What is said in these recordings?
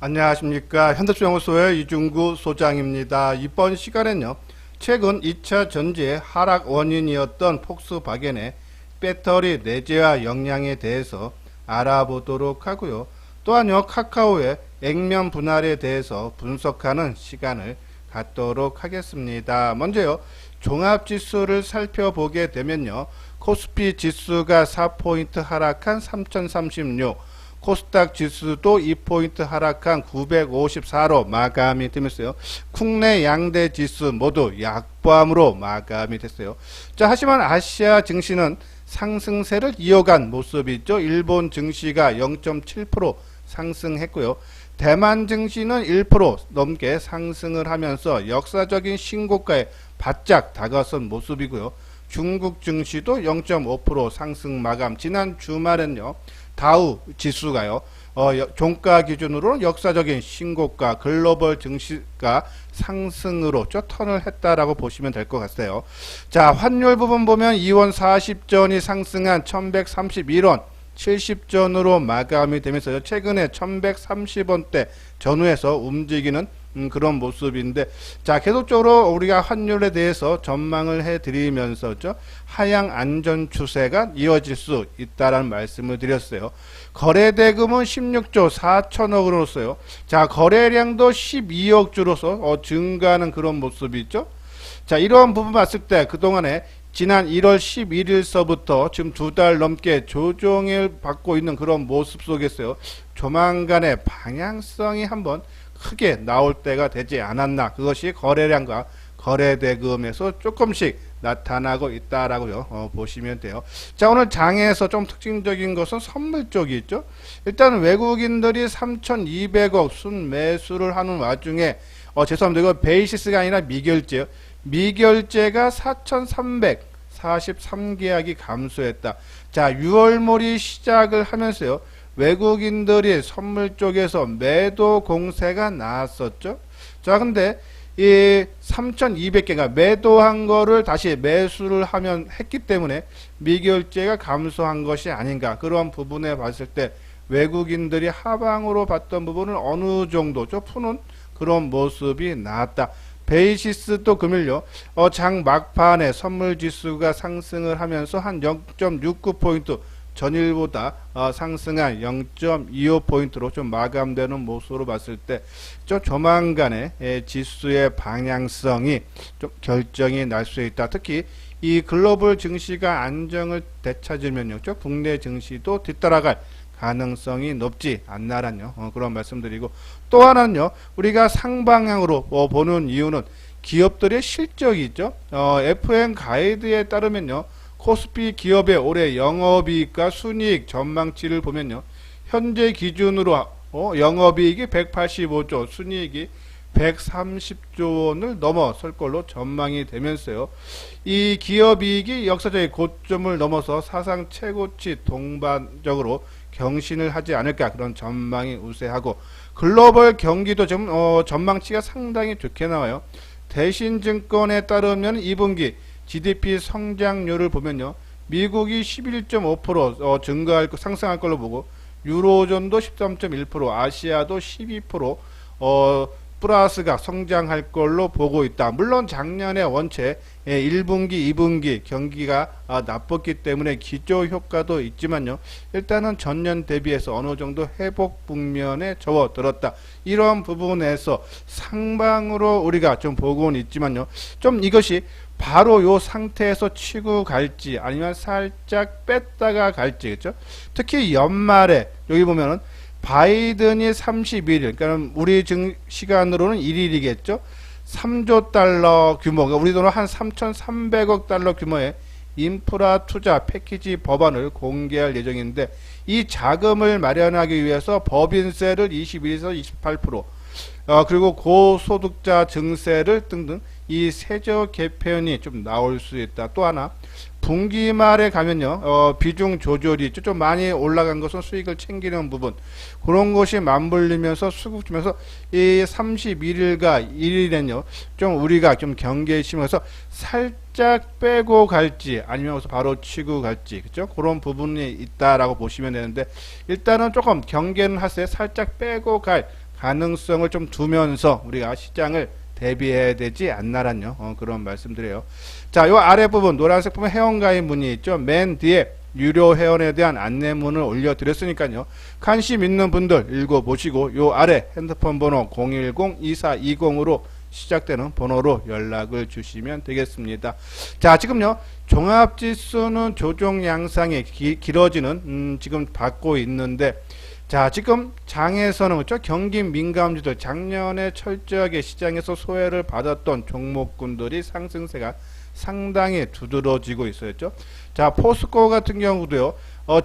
안녕하십니까. 현대수연구소의 이중구 소장입니다. 이번 시간에는요, 최근 2차 전지의 하락 원인이었던 폭스바겐의 배터리 내재화 역량에 대해서 알아보도록 하고요. 또한요, 카카오의 액면 분할에 대해서 분석하는 시간을 갖도록 하겠습니다. 먼저요, 종합지수를 살펴보게 되면요, 코스피 지수가 4포인트 하락한 3036, 코스닥 지수도 2포인트 하락한 954로 마감이 되면서요. 국내 양대 지수 모두 약보함으로 마감이 됐어요. 자, 하지만 아시아 증시는 상승세를 이어간 모습이죠. 일본 증시가 0.7% 상승했고요. 대만 증시는 1% 넘게 상승을 하면서 역사적인 신고가에 바짝 다가선 모습이고요. 중국 증시도 0.5% 상승 마감. 지난 주말엔요. 다우 지수가요. 종가 기준으로 역사적인 신고가 글로벌 증시가 상승으로 턴을 했다라고 보시면 될 것 같아요. 자, 환율 부분 보면 2원 40전이 상승한 1131원 70전으로 마감이 되면서 최근에 1130원대 전후에서 움직이는 그런 모습인데, 자, 계속적으로 우리가 환율에 대해서 전망을 해드리면서죠, 하향 안전 추세가 이어질 수 있다라는 말씀을 드렸어요. 거래대금은 16조 4천억으로서요. 자, 거래량도 12억 주로서 증가하는 그런 모습이 있죠. 자, 이런 부분 봤을 때 그동안에 지난 1월 11일서부터 지금 2달 넘게 조정을 받고 있는 그런 모습 속에서요, 조만간에 방향성이 한번 크게 나올 때가 되지 않았나. 그것이 거래량과 거래대금에서 조금씩 나타나고 있다라고요. 보시면 돼요. 자, 오늘 장에서 좀 특징적인 것은 선물 쪽이 있죠. 일단 외국인들이 3,200억 순매수를 하는 와중에 죄송합니다. 이거 베이시스가 아니라 미결제요. 미결제가 4,343계약이 감소했다. 자, 6월몰이 시작을 하면서요, 외국인들이 선물 쪽에서 매도 공세가 나왔었죠. 자, 근데 이 3,200개가 매도한 거를 다시 매수를 하면 했기 때문에 미결제가 감소한 것이 아닌가. 그런 부분에 봤을 때 외국인들이 하방으로 봤던 부분을 어느 정도 푸는 그런 모습이 나왔다. 베이시스도 금일요, 장 막판에 선물 지수가 상승을 하면서 한 0.69포인트 전일보다 상승한 0.25포인트로 좀 마감되는 모습으로 봤을 때 조만간에 지수의 방향성이 좀 결정이 날 수 있다. 특히 이 글로벌 증시가 안정을 되찾으면요, 국내 증시도 뒤따라갈 가능성이 높지 않나라는 그런 말씀드리고, 또 하나는요, 우리가 상방향으로 보는 이유는 기업들의 실적이 있죠. FM 가이드에 따르면요, 코스피 기업의 올해 영업이익과 순이익 전망치를 보면요, 현재 기준으로 영업이익이 185조, 순이익이 130조 원을 넘어설 걸로 전망이 되면서요, 이 기업이익이 역사적인 고점을 넘어서 사상 최고치 동반적으로 경신을 하지 않을까, 그런 전망이 우세하고, 글로벌 경기도 지금 전망치가 상당히 좋게 나와요. 대신증권에 따르면 2분기 GDP 성장률을 보면요, 미국이 11.5% 상승할 걸로 보고, 유로존도 13.1%, 아시아도 12% 플러스가 성장할 걸로 보고 있다. 물론 작년에 원체 1분기, 2분기 경기가 나빴기 때문에 기저 효과도 있지만요, 일단은 전년 대비해서 어느 정도 회복 국면에 접어들었다. 이런 부분에서 상방으로 우리가 좀 보고는 있지만요, 좀 이것이 바로 요 상태에서 치고 갈지 아니면 살짝 뺐다가 갈지, 그렇죠? 특히 연말에 여기 보면은 바이든이 31일, 그러니까 우리 시간으로는 1일이겠죠. 3조 달러 규모가, 우리 돈으로 한 3,300억 달러 규모의 인프라 투자 패키지 법안을 공개할 예정인데, 이 자금을 마련하기 위해서 법인세를 21에서 28%, 그리고 고소득자 증세를 등등 이 세제 개편이 좀 나올 수 있다. 또 하나, 분기 말에 가면요, 비중 조절이 있죠. 좀 많이 올라간 것은 수익을 챙기는 부분, 그런 것이 맞물리면서 수급 주면서 이 31일과 1일엔요, 좀 우리가 좀 경계심에서 살짝 빼고 갈지 아니면 바로 치고 갈지, 그죠? 그런 부분이 있다라고 보시면 되는데, 일단은 조금 경계는 하세요. 살짝 빼고 갈 가능성을 좀 두면서 우리가 시장을 대비해야 되지 않나란요. 그런 말씀드려요. 자, 요 아래 부분 노란색 부분 회원가입 문의 있죠. 맨 뒤에 유료 회원에 대한 안내문을 올려드렸으니까요. 관심 있는 분들 읽어보시고 요 아래 핸드폰 번호 010-2420으로 시작되는 번호로 연락을 주시면 되겠습니다. 자, 지금요 종합지수는 조정 양상이 길어지는 지금 받고 있는데, 자, 지금 장에서는 그렇죠? 경기 민감주들 작년에 철저하게 시장에서 소외를 받았던 종목군들이 상승세가 상당히 두드러지고 있었죠. 자, 포스코 같은 경우도요.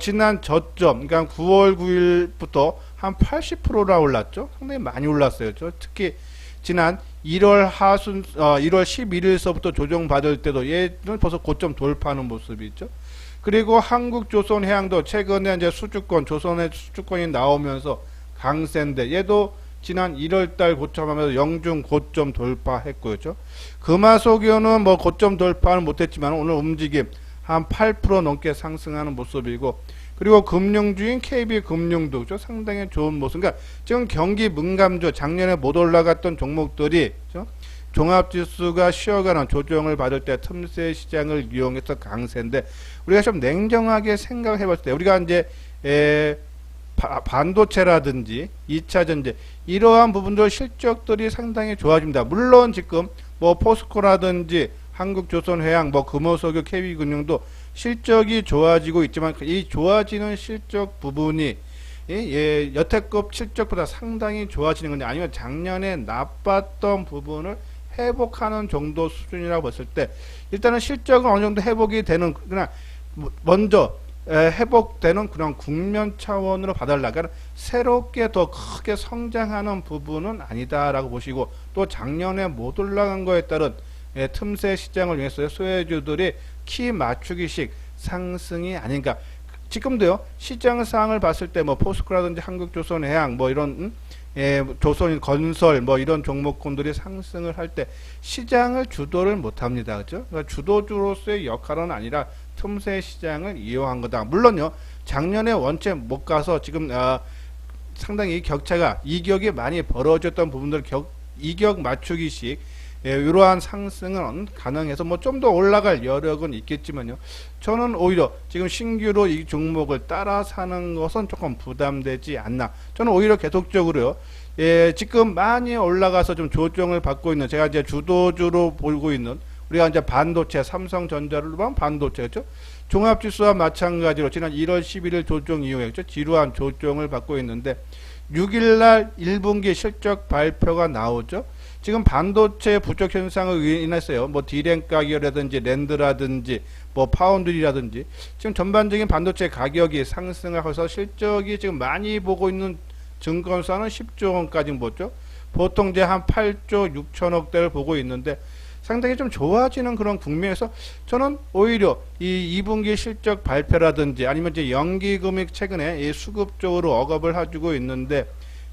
지난 저점, 그러니까 9월 9일부터 한 80%나 올랐죠. 상당히 많이 올랐어요. 특히 지난 1월 11일서부터 조정받을 때도 얘는 벌써 고점 돌파하는 모습이 있죠. 그리고 한국조선해양도 최근에 이제 수주권, 조선의 수주권이 나오면서 강세인데 얘도 지난 1월달 고점하면서 영중 고점 돌파했고요. 금화석유는 뭐 고점 돌파는 못했지만 오늘 움직임 한 8% 넘게 상승하는 모습이고, 그리고 금융주인 KB금융도 상당히 좋은 모습. 그러니까 지금 경기 민감주 작년에 못 올라갔던 종목들이 종합지수가 쉬어가는 조정을 받을 때 틈새 시장을 이용해서 강세인데, 우리가 좀 냉정하게 생각해 봤을 때 우리가 이제 반도체라든지 2차전지 이러한 부분들 실적들이 상당히 좋아집니다. 물론 지금 뭐 포스코라든지 한국조선해양, 뭐 금호석유, KB금융도 실적이 좋아지고 있지만 이 좋아지는 실적 부분이 여태급 실적보다 상당히 좋아지는 건지, 아니면 작년에 나빴던 부분을 회복하는 정도 수준이라고 봤을 때 일단은 실적은 어느 정도 회복이 되는, 그냥 먼저 회복되는 그런 국면 차원으로 봐달라. 그러니까 새롭게 더 크게 성장하는 부분은 아니다라고 보시고, 또 작년에 못 올라간 거에 따른 틈새 시장을 위해서 소외주들이 키 맞추기식 상승이 아닌가. 지금도요 시장 상황을 봤을 때 뭐 포스코라든지 한국조선해양 뭐 이런 조선건설 뭐 이런 종목군들이 상승을 할 때 시장을 주도를 못합니다. 그렇죠? 그러니까 주도주로서의 역할은 아니라 틈새 시장을 이용한 거다. 물론요 작년에 원체 못 가서 지금 상당히 격차가 이격이 많이 벌어졌던 부분들 이격 맞추기식 이러한 상승은 가능해서 뭐 좀 더 올라갈 여력은 있겠지만요, 저는 오히려 지금 신규로 이 종목을 따라 사는 것은 조금 부담되지 않나. 저는 오히려 계속적으로요 지금 많이 올라가서 좀 조정을 받고 있는, 제가 이제 주도주로 보고 있는 우리가 이제 반도체, 삼성전자를 보면 반도체, 그렇죠? 종합지수와 마찬가지로 지난 1월 11일 조정 이후에 그렇죠? 지루한 조정을 받고 있는데 6일날 1분기 실적 발표가 나오죠. 지금 반도체 부족 현상을 인해서요, 뭐 디램 가격이라든지 랜드라든지 뭐 파운드리라든지 지금 전반적인 반도체 가격이 상승을 해서 실적이 지금 많이 보고 있는 증권사는 10조 원까지 보죠. 보통 이제 한 8조 6천억대를 보고 있는데 상당히 좀 좋아지는 그런 국면에서 저는 오히려 이 2분기 실적 발표라든지 아니면 이제 연기금이 최근에 이 수급 쪽으로 억압을 해주고 있는데,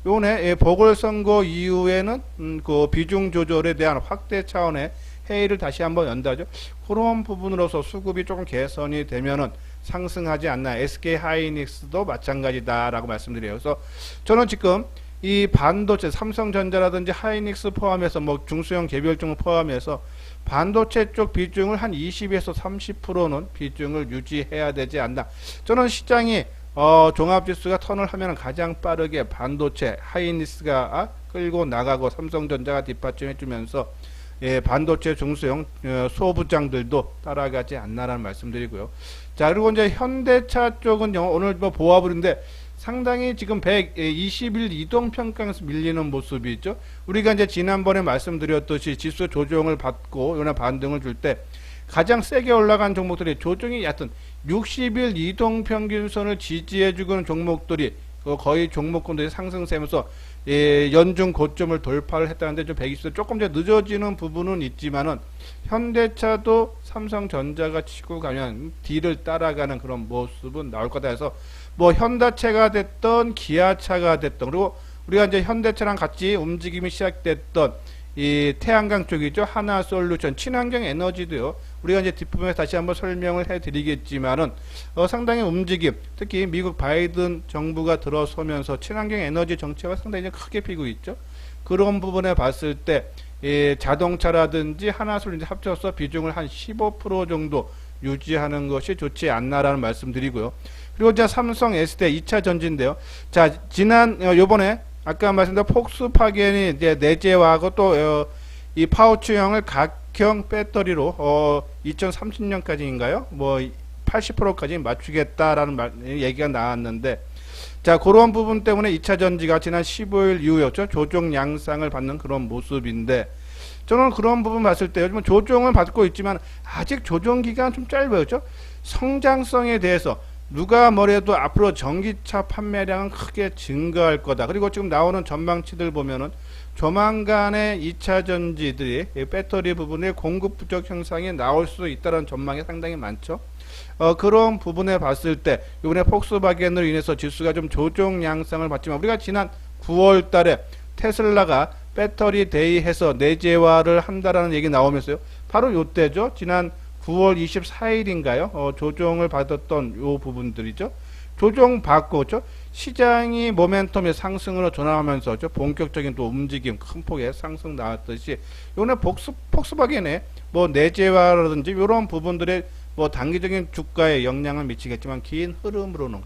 요번에 보궐선거 이후에는 그 비중 조절에 대한 확대 차원의 회의를 다시 한번 연다죠. 그런 부분으로서 수급이 조금 개선이 되면은 상승하지 않나. SK 하이닉스도 마찬가지다라고 말씀드려요. 그래서 저는 지금 이 반도체 삼성전자라든지 하이닉스 포함해서 뭐 중소형 개별종을 포함해서 반도체 쪽 비중을 한 20에서 30%는 비중을 유지해야 되지 않나. 저는 시장이 종합지수가 턴을 하면 가장 빠르게 반도체 하이닉스가 끌고 나가고 삼성전자가 뒷받침해 주면서 반도체 중소형 소부장들도 따라가지 않나라는 말씀드리고요. 자, 그리고 이제 현대차 쪽은요 오늘 뭐 보아버린데 상당히 지금 120일 이동평가에서 밀리는 모습이 있죠. 우리가 이제 지난번에 말씀드렸듯이 지수 조정을 받고 요나 반등을 줄 때 가장 세게 올라간 종목들이 조정이 얕은 60일 이동평균선을 지지해주는 종목들이 거의 종목군들이 상승세면서 연중 고점을 돌파를 했다는데 좀 120도 조금 더 늦어지는 부분은 있지만은 현대차도 삼성전자가 치고 가면 뒤를 따라가는 그런 모습은 나올 거다 해서 뭐 현대차가 됐던 기아차가 됐던, 그리고 우리가 이제 현대차랑 같이 움직임이 시작됐던 이 태양광 쪽이죠. 하나솔루션, 친환경 에너지도요. 우리가 이제 뒷부분에 다시 한번 설명을 해드리겠지만은 상당히 움직임, 특히 미국 바이든 정부가 들어서면서 친환경 에너지 정책을 상당히 크게 피고 있죠. 그런 부분에 봤을 때 자동차라든지 하나솔루션 합쳐서 비중을 한 15% 정도 유지하는 것이 좋지 않나라는 말씀드리고요. 그리고 이제 삼성 S대 2차 전지인데요. 자, 요번에 아까 말씀드린 폭스바겐이 이제 내재화하고 또 이 파우치형을 각형 배터리로 2030년까지인가요? 뭐 80%까지 맞추겠다라는 얘기가 나왔는데, 자, 그런 부분 때문에 2차 전지가 지난 15일 이후였죠. 조정 양상을 받는 그런 모습인데, 저는 그런 부분 봤을 때 요즘 조정을 받고 있지만 아직 조정 기간 좀 짧아요. 성장성에 대해서 누가 뭐래도 앞으로 전기차 판매량은 크게 증가할 거다. 그리고 지금 나오는 전망치들 보면은 조만간에 2차 전지들이 배터리 부분에 공급 부족 현상이 나올 수 있다는 전망이 상당히 많죠. 그런 부분에 봤을 때 이번에 폭스바겐으로 인해서 지수가 좀 조정 양상을 받지만, 우리가 지난 9월 달에 테슬라가 배터리 데이해서 내재화를 한다라는 얘기 나오면서요. 바로 요때죠. 지난 9월 24일인가요? 조정을 받았던 요 부분들이죠. 조정 받고 시장이 모멘텀의 상승으로 전환하면서 본격적인 또 움직임, 큰 폭의 상승 나왔듯이 이번에 폭스바겐의 뭐 내재화라든지 이런 부분들의 뭐 단기적인 주가에 영향을 미치겠지만 긴 흐름으로는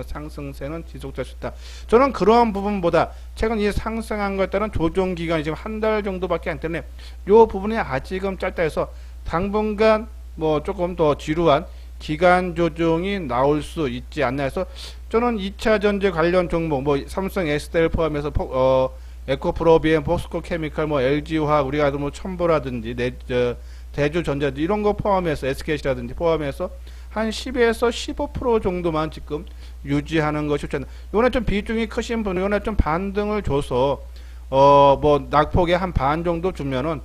상승세는 지속될 수 있다. 저는 그러한 부분보다 최근 이 상승한 것에 따른 조정 기간이 지금 한 달 정도밖에 안 되네. 요 부분이 아직은 짧다 해서 당분간 뭐 조금 더 지루한 기간 조정이 나올 수 있지 않나 해서 저는 2차 전지 관련 종목 뭐 삼성 S대를 포함해서 에코프로비엠, 포스코 케미칼, 뭐 LG화학, 우리가 뭐 첨보라든지 대주전자 이런 거 포함해서 SKC라든지 포함해서 한 10에서 15% 정도만 지금 유지하는 것이 좋지 않나. 이번에 좀 비중이 크신 분은 이번에 좀 반등을 줘서 뭐 낙폭의 한 반 정도 주면은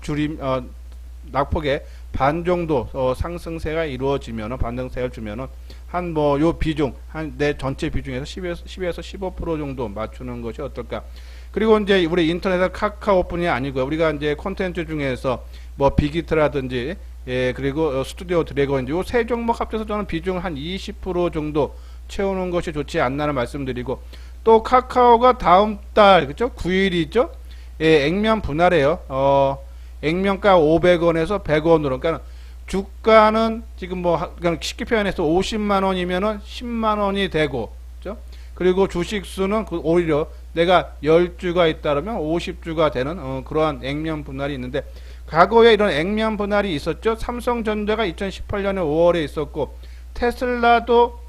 낙폭의 반 정도 상승세가 이루어지면은 반등세를 주면은 한 뭐 요 비중 한 내 전체 비중에서 10에서 15% 정도 맞추는 것이 어떨까. 그리고 이제 우리 인터넷 카카오뿐이 아니고 우리가 이제 콘텐츠 중에서 뭐 빅히트라든지 그리고 스튜디오 드래곤 요 세 종목 합쳐서 저는 비중을 한 20% 정도 채우는 것이 좋지 않나는 말씀드리고, 또 카카오가 다음 달 그죠? 9일이죠? 액면 분할해요. 액면가 500원에서 100원으로. 그러니까 주가는 지금 뭐 그냥 쉽게 표현해서 50만 원이면은 10만 원이 되고, 그죠? 그리고 주식 수는 오히려 내가 10주가 있다면 50주가 되는 그러한 액면 분할이 있는데, 과거에 이런 액면 분할이 있었죠. 삼성전자가 2018년에 5월에 있었고, 테슬라도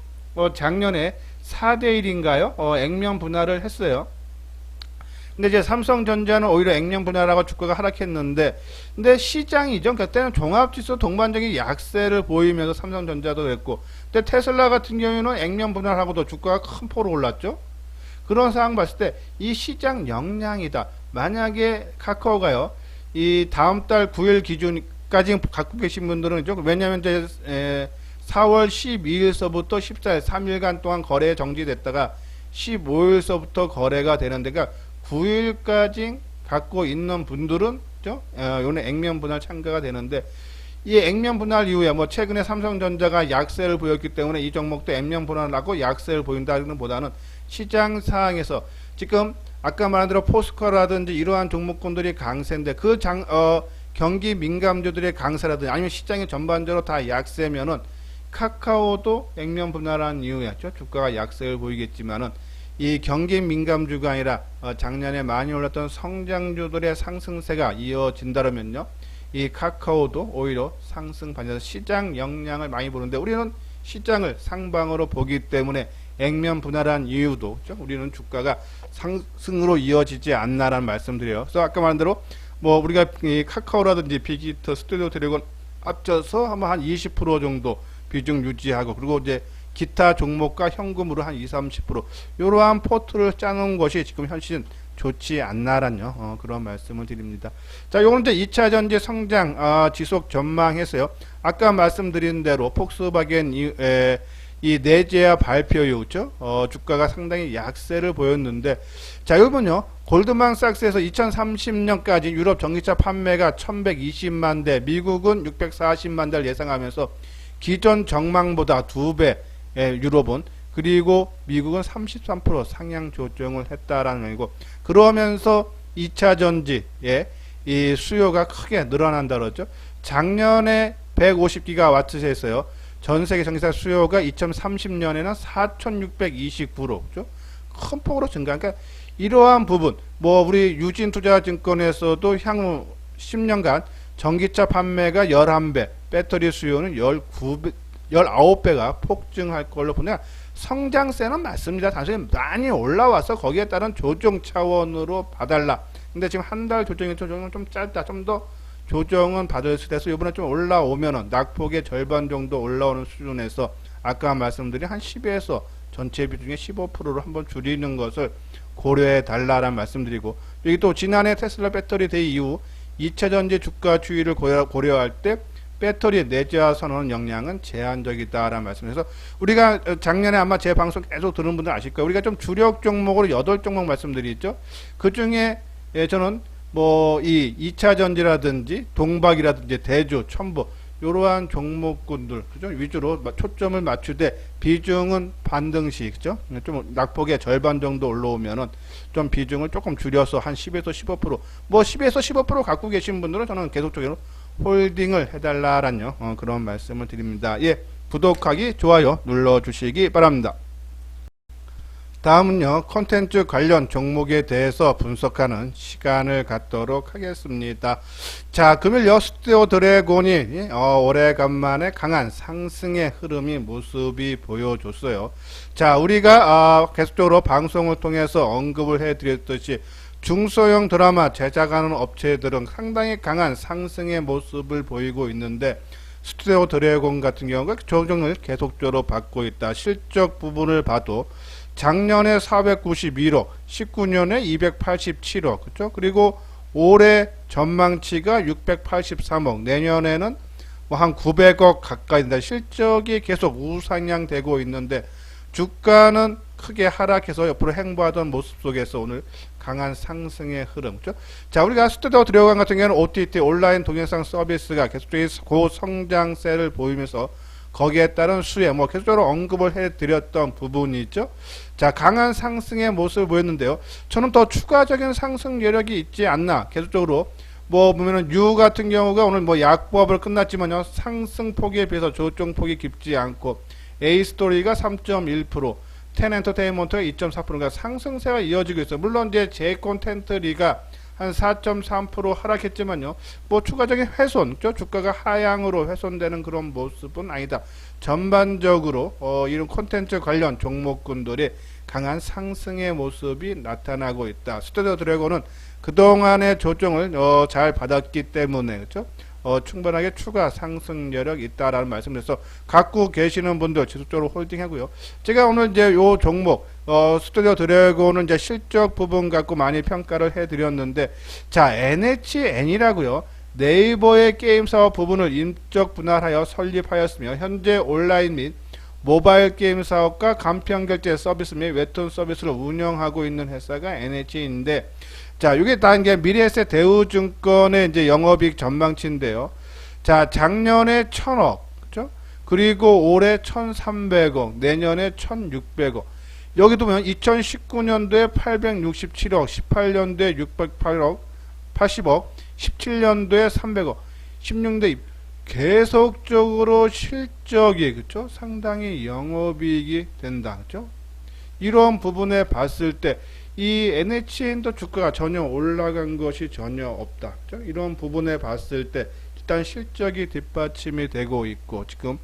작년에 4대1인가요? 액면 분할을 했어요. 근데 이제 삼성전자는 오히려 액면 분할하고 주가가 하락했는데, 근데 시장이죠. 그때는 종합지수 동반적인 약세를 보이면서 삼성전자도 됐고, 근데 테슬라 같은 경우는 액면 분할하고도 주가가 큰 폭으로 올랐죠. 그런 상황 봤을 때 이 시장 역량이다. 만약에 카카오가요, 이 다음 달 9일 기준까지 갖고 계신 분들은 왜냐하면 이제 4월 12일서부터 14일 3일간 동안 거래 정지됐다가 15일서부터 거래가 되는데, 그러니까 9일까지 갖고 있는 분들은 요는 액면 분할 참가가 되는데, 이 액면 분할 이후에 뭐 최근에 삼성전자가 약세를 보였기 때문에 이 종목도 액면 분할을 하고 약세를 보인다는 보다는 시장 상황에서 지금 아까 말한 대로 포스코라든지 이러한 종목군들이 강세인데 경기 민감주들의 강세라든지 아니면 시장이 전반적으로 다 약세면은 카카오도 액면 분할한 이후에 주가가 약세를 보이겠지만은 이 경기 민감주가 아니라 작년에 많이 올랐던 성장주들의 상승세가 이어진다면요, 이 카카오도 오히려 상승 반전에서 시장 영향을 많이 보는데, 우리는 시장을 상방으로 보기 때문에 액면 분할한 이유도 우리는 주가가 상승으로 이어지지 않나라는 말씀드려요. 그래서 아까 말한 대로 뭐 우리가 이 카카오라든지 빅히트, 스튜디오 드래곤 합쳐서 한 20% 정도 비중 유지하고, 그리고 이제 기타 종목과 현금으로 한 20-30% 이러한 포트를 짜놓은 것이 지금 현 시즌 좋지 않나라는 그런 말씀을 드립니다. 자, 요건 이제 2차 전지 성장 지속 전망해서요. 아까 말씀드린 대로 폭스바겐 이 내재와 발표 이후, 그죠? 주가가 상당히 약세를 보였는데, 자, 이번요, 골드만삭스에서 2030년까지 유럽 전기차 판매가 1120만 대, 미국은 640만 대를 예상하면서 기존 전망보다 2배, 유럽은, 그리고 미국은 33% 상향 조정을 했다라는 얘기고, 그러면서 2차 전지의 이 수요가 크게 늘어난다 그러죠. 작년에 150기가와트에서요. 전 세계 전기차 수요가 2030년에는 4,629로, 그죠? 큰 폭으로 증가. 그러니까 이러한 부분, 뭐 우리 유진투자증권에서도 향후 10년간 전기차 판매가 11배, 배터리 수요는 19배가 폭증할 걸로 보냐. 성장세는 맞습니다. 단순히 많이 올라와서 거기에 따른 조정 차원으로 봐달라. 근데 지금 한 달 조정은 좀 짧다. 좀 더 조정은 받을 수 있어서 이번에 좀 올라오면은 낙폭의 절반 정도 올라오는 수준에서 아까 말씀드린 한 10에서 전체 비중의 15%로 한번 줄이는 것을 고려해 달라라는 말씀드리고, 여기 또 지난해 테슬라 배터리 데이 이후 2차 전지 주가 추이를 고려할 때 배터리 내재화 선언 역량은 제한적이다라는 말씀에서, 우리가 작년에 아마 제 방송 계속 들은 분들 아실 거예요. 우리가 좀 주력 종목으로 8종목 말씀드리죠. 그 중에 저는 뭐 이 2차 전지라든지 동박이라든지 대주, 첨보 이러한 종목군들, 그죠? 위주로 초점을 맞추되 비중은 반등시, 그죠? 좀 낙폭의 절반 정도 올라오면은 좀 비중을 조금 줄여서 한 10에서 15%, 뭐 10에서 15% 갖고 계신 분들은 저는 계속적으로 홀딩을 해달라라는 그런 말씀을 드립니다. 예, 구독하기, 좋아요 눌러주시기 바랍니다. 다음은요, 콘텐츠 관련 종목에 대해서 분석하는 시간을 갖도록 하겠습니다. 자, 금일 스튜디오 드래곤이 오래간만에 강한 상승의 흐름이 모습이 보여줬어요. 자, 우리가 계속적으로 방송을 통해서 언급을 해드렸듯이 중소형 드라마 제작하는 업체들은 상당히 강한 상승의 모습을 보이고 있는데, 스튜디오 드래곤 같은 경우가 조정을 계속적으로 받고 있다. 실적 부분을 봐도 작년에 491억, 19년에 287억, 그렇죠? 그리고 올해 전망치가 683억, 내년에는 뭐 한 900억 가까이인데 실적이 계속 우상향되고 있는데 주가는 크게 하락해서 옆으로 행보하던 모습 속에서 오늘 강한 상승의 흐름, 그렇죠? 자, 우리가 스튜디오 드래곤 같은 경우는 OTT 온라인 동영상 서비스가 계속적인 고성장세를 보이면서 거기에 따른 수혜, 뭐 계속적으로 언급을 해드렸던 부분이죠. 자, 강한 상승의 모습을 보였는데요. 저는 더 추가적인 상승 여력이 있지 않나. 계속적으로 뭐 보면은 U 같은 경우가 오늘 뭐 약보합을 끝났지만요, 상승 폭에 비해서 조정 폭이 깊지 않고, A 스토리가 3.1%, 텐 엔터테인먼트가 2.4%가 상승세가 이어지고 있어요. 물론 이제 제 콘텐츠리가 한 4.3% 하락했지만요, 뭐 추가적인 훼손, 주가가 하향으로 훼손되는 그런 모습은 아니다. 전반적으로 이런 콘텐츠 관련 종목군들이 강한 상승의 모습이 나타나고 있다. 스튜디오 드래곤은 그동안의 조정을 잘 받았기 때문에, 그렇죠? 충분하게 추가 상승 여력이 있다라는 말씀드려서 갖고 계시는 분들 지속적으로 홀딩하고요. 제가 오늘 이제 요 종목 스튜디오 드래곤은 이제 실적 부분 갖고 많이 평가를 해드렸는데, 자, NHN이라고요. 네이버의 게임 사업 부분을 인적 분할하여 설립하였으며 현재 온라인 및 모바일 게임 사업과 간편 결제 서비스 및 웹툰 서비스를 운영하고 있는 회사가 NHN인데, 자, 이게 다 이제 미래에셋 대우증권의 이제 영업이익 전망치인데요. 자, 작년에 1,000억, 그죠? 그리고 올해 1,300억, 내년에 1,600억. 여기도 보면 2019년도에 867억, 18년도에 608억, 80억, 17년도에 300억, 16년도에 계속적으로 실적이, 그쵸? 상당히 영업이익이 된다, 그쵸? 이런 부분에 봤을 때 이 NHN도 주가가 전혀 올라간 것이 전혀 없다, 그쵸? 이런 부분에 봤을 때 일단 실적이 뒷받침이 되고 있고, 지금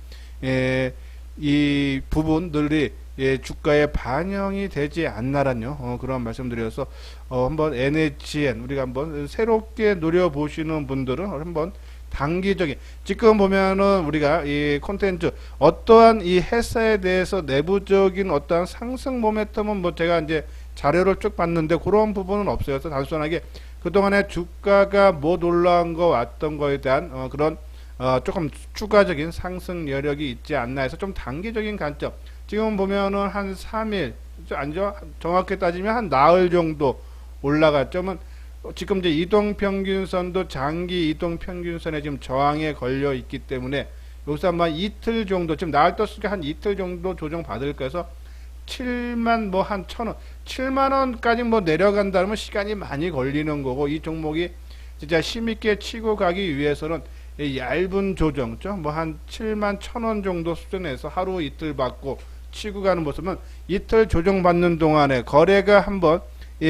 이 부분들이 주가에 반영이 되지 않나라뇨, 그런 말씀드려서 한번 NHN 우리가 한번 새롭게 노려보시는 분들은 한번 단기적인, 지금 보면은 우리가 이 콘텐츠 어떠한 이 회사에 대해서 내부적인 어떠한 상승 모멘텀은 뭐 제가 이제 자료를 쭉 봤는데 그런 부분은 없어요. 그래서 단순하게 그동안에 주가가 못 올라온 거 왔던 거에 대한 그런 조금 추가적인 상승 여력이 있지 않나 해서 좀 단기적인 관점. 지금 보면은 한 3일, 아니죠? 정확히 따지면 한 나흘 정도 올라갔죠. 지금 이제 이동평균선도 장기 이동평균선에 지금 저항에 걸려 있기 때문에 여기서 아마 이틀 정도, 지금 나흘 떴으니까 한 이틀 정도 조정 받을 거여서 7만 뭐 한 1,000원, 7만 원까지 뭐 내려간다면 시간이 많이 걸리는 거고, 이 종목이 진짜 힘있게 치고 가기 위해서는 이 얇은 조정, 뭐 한 7만 1,000원 정도 수준에서 하루 이틀 받고 치고 가는 모습은 이틀 조정 받는 동안에 거래가 한번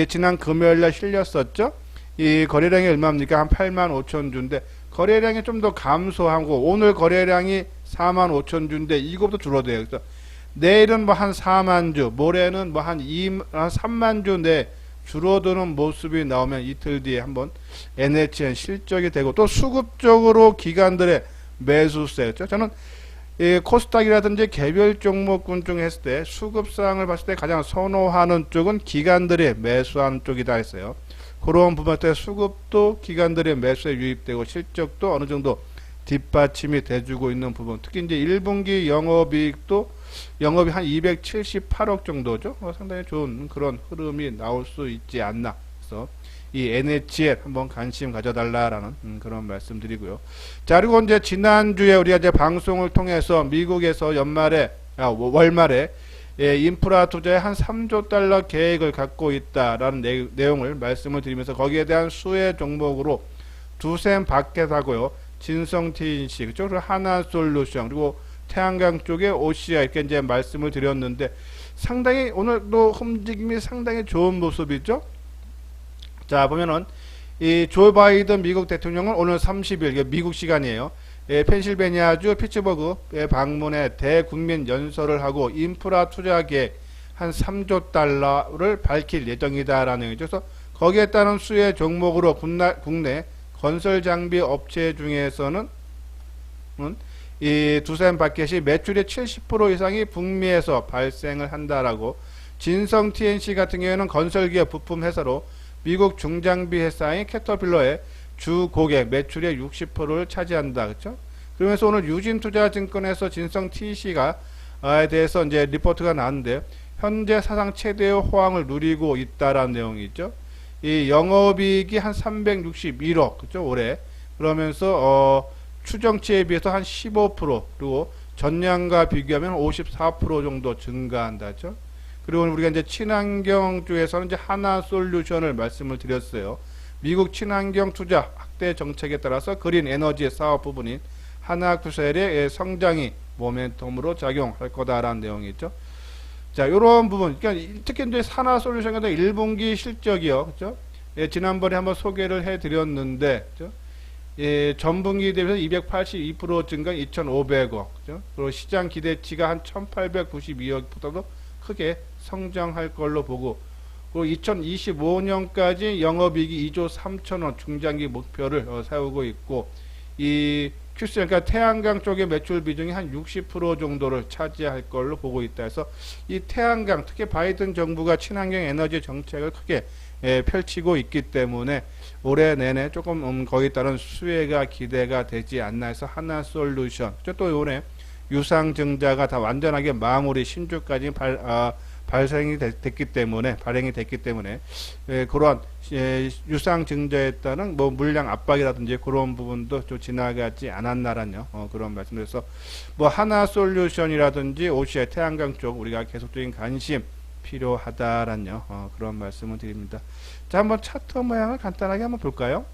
지난 금요일날 실렸었죠. 이 거래량이 얼마입니까? 한 8만 5천 주인데 거래량이 좀 더 감소하고 오늘 거래량이 4만 5천 주인데 이것도 줄어들어요. 그래서 내일은 뭐 한 4만 주, 모레는 뭐 한 3만 주 내 줄어드는 모습이 나오면 이틀 뒤에 한번 NHN 실적이 되고, 또 수급적으로 기관들의 매수세였죠. 저는 이 코스닥이라든지 개별 종목군 중 했을 때 수급상을 봤을 때 가장 선호하는 쪽은 기관들의 매수하는 쪽이다 했어요. 그런 부분 때 수급도 기관들의 매수에 유입되고 실적도 어느 정도 뒷받침이 돼주고 있는 부분, 특히 이제 1분기 영업이익도 영업이 한 278억 정도죠. 상당히 좋은 그런 흐름이 나올 수 있지 않나. 그래서 이 NHN 한번 관심 가져달라라는 그런 말씀드리고요. 자, 그리고 이제 지난주에 우리가 이제 방송을 통해서 미국에서 월말에 인프라 투자에 한 3조 달러 계획을 갖고 있다라는 내용을 말씀을 드리면서 거기에 대한 수혜 종목으로 두셈 바켓하고요, 진성 TNC, 그쪽 하나솔루션, 그리고 태양광 쪽에 OCI 이렇게 이제 말씀을 드렸는데 상당히 오늘도 움직임이 상당히 좋은 모습이죠. 자, 보면은 이 조 바이든 미국 대통령은 오늘 30일 미국 시간이에요. 펜실베니아주 피츠버그에 방문해 대국민 연설을 하고 인프라 투자 계획 한 3조 달러를 밝힐 예정이다라는 얘기죠. 그래서 거기에 따른 수혜 종목으로 국내 건설 장비 업체 중에서는 이 두셈 바켓이 매출의 70% 이상이 북미에서 발생을 한다라고, 진성 TNC 같은 경우에는 건설기업 부품 회사로 미국 중장비 회사인 캐터필러의 주 고객 매출의 60%를 차지한다. 그렇죠? 그러면서 오늘 유진투자증권에서 진성 TC가 대해서 이제 리포트가 나왔는데 현재 사상 최대의 호황을 누리고 있다라는 내용이 있죠. 이 영업이익이 한 361억, 그렇죠? 올해. 그러면서 추정치에 비해서 한 15%, 그리고 전년과 비교하면 54% 정도 증가한다. 그렇죠? 그리고 우리가 이제 친환경 쪽에서는 이제 하나솔루션을 말씀을 드렸어요. 미국 친환경 투자 확대 정책에 따라서 그린 에너지 사업 부분인 하나쿠셀의 성장이 모멘텀으로 작용할 거다라는 내용이 있죠. 자, 요런 부분, 그러니까 특히 이제 하나솔루션 같은 1분기 실적이요. 그죠? 지난번에 한번 소개를 해 드렸는데, 그죠? 전분기 대비해서 282% 증가한 2,500억, 그죠? 그리고 시장 기대치가 한 1,892억보다도 크게 성장할 걸로 보고, 그리고 2025년까지 영업이익이 2조 3천원 중장기 목표를 세우고 있고, 이 큐스, 그러니까 태양광 쪽의 매출 비중이 한 60% 정도를 차지할 걸로 보고 있다 해서 이 태양광, 특히 바이든 정부가 친환경 에너지 정책을 크게 펼치고 있기 때문에 올해 내내 조금 거기에 따른 수혜가 기대가 되지 않나 해서 하나솔루션, 또 올해 유상증자가 다 완전하게 마무리 신주까지 발행이 됐기 때문에 그러한 유상증자에 따른 뭐 물량 압박이라든지 그런 부분도 좀 지나가지 않았나라는 그런 말씀드려서 뭐 하나솔루션이라든지 OCI 태양광 쪽 우리가 계속적인 관심 필요하다라는 그런 말씀을 드립니다. 자, 한번 차트 모양을 간단하게 한번 볼까요?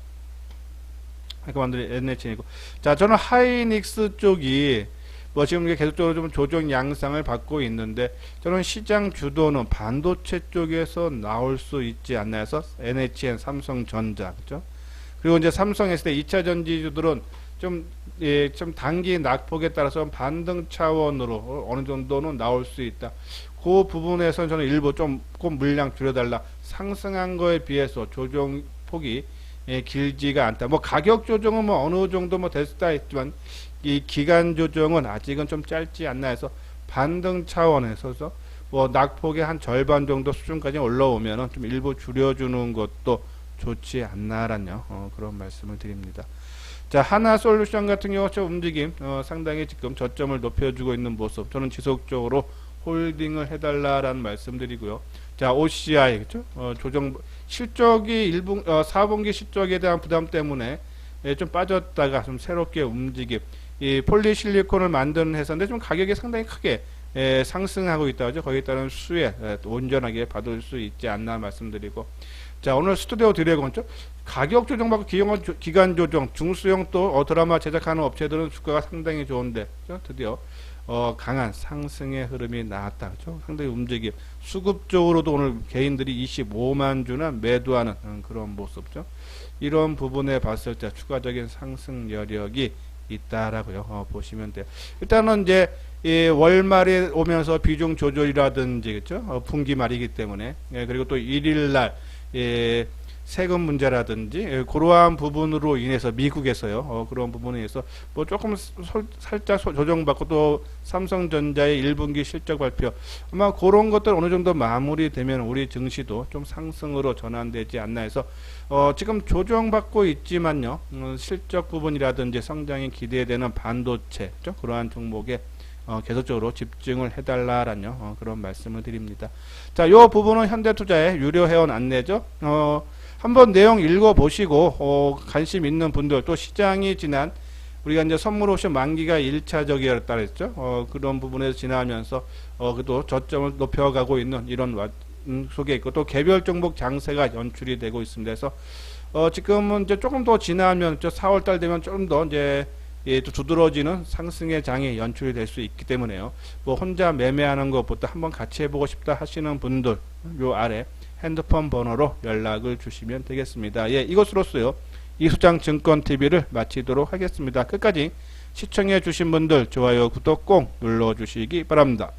NHN이고, 자, 저는 하이닉스 쪽이 뭐 지금 이게 계속적으로 좀 조정 양상을 받고 있는데 저는 시장 주도는 반도체 쪽에서 나올 수 있지 않나 해서 NHN, 삼성전자, 그죠? 그리고 이제 삼성 했을 때 2차 전지주들은 좀 단기 낙폭에 따라서 반등 차원으로 어느 정도는 나올 수 있다. 그 부분에서 저는 일부 좀 꼭 물량 줄여달라. 상승한 거에 비해서 조정 폭이 길지가 않다. 뭐 가격 조정은 뭐 어느 정도 뭐 될 수도 있지만 이 기간 조정은 아직은 좀 짧지 않나 해서 반등 차원에서 뭐 낙폭의 한 절반 정도 수준까지 올라오면은 좀 일부 줄여주는 것도 좋지 않나라는 그런 말씀을 드립니다. 자, 하나솔루션 같은 경우 저 움직임 상당히 지금 저점을 높여주고 있는 모습. 저는 지속적으로 홀딩을 해달라라는 말씀드리고요. 자, OCI 그죠? 조정 실적이 4분기 실적에 대한 부담 때문에 좀 빠졌다가 좀 새롭게 움직임. 이 폴리실리콘을 만드는 회사인데 좀 가격이 상당히 크게 상승하고 있다죠. 거기에 따른 수혜 온전하게 받을 수 있지 않나 말씀드리고. 자, 오늘 스튜디오 드래곤 가격 조정받고 기간 조정 중수형 또 드라마 제작하는 업체들은 주가가 상당히 좋은데 드디어 강한 상승의 흐름이 나왔다. 그렇죠? 상당히 움직임. 수급적으로도 오늘 개인들이 25만 주나 매도하는 그런 모습죠. 이런 부분에 봤을 때 추가적인 상승 여력이 있다라고요. 보시면 돼요. 일단은 이제 월말에 오면서 비중 조절이라든지 그렇죠? 분기 말이기 때문에 그리고 또 1일날 세금 문제라든지 그러한 부분으로 인해서 미국에서요 그런 부분에 의해서 뭐 조금 살짝 조정받고 또 삼성전자의 1분기 실적 발표 아마 그런 것들 어느 정도 마무리되면 우리 증시도 좀 상승으로 전환되지 않나 해서 지금 조정받고 있지만요 실적 부분이라든지 성장이 기대되는 반도체 그러한 종목에 계속적으로 집중을 해달라라는 그런 말씀을 드립니다. 자, 요 부분은 현대투자의 유료 회원 안내죠. 한번 내용 읽어보시고 관심 있는 분들 또 시장이 지난 우리가 이제 선물 옵션 만기가 1차적이었다 그랬죠. 그런 부분에서 지나면서 그래도 저점을 높여가고 있는 이런 속에 있고 또 개별 종목 장세가 연출이 되고 있습니다. 그래서 지금은 이제 조금 더 지나면 4월달 되면 좀 더 이제 또 두드러지는 상승의 장이 연출이 될 수 있기 때문에요. 뭐 혼자 매매하는 것보다 한번 같이 해보고 싶다 하시는 분들 요 아래 핸드폰 번호로 연락을 주시면 되겠습니다. 예, 이것으로서요 이수장 증권TV를 마치도록 하겠습니다. 끝까지 시청해 주신 분들 좋아요 구독 꼭 눌러 주시기 바랍니다.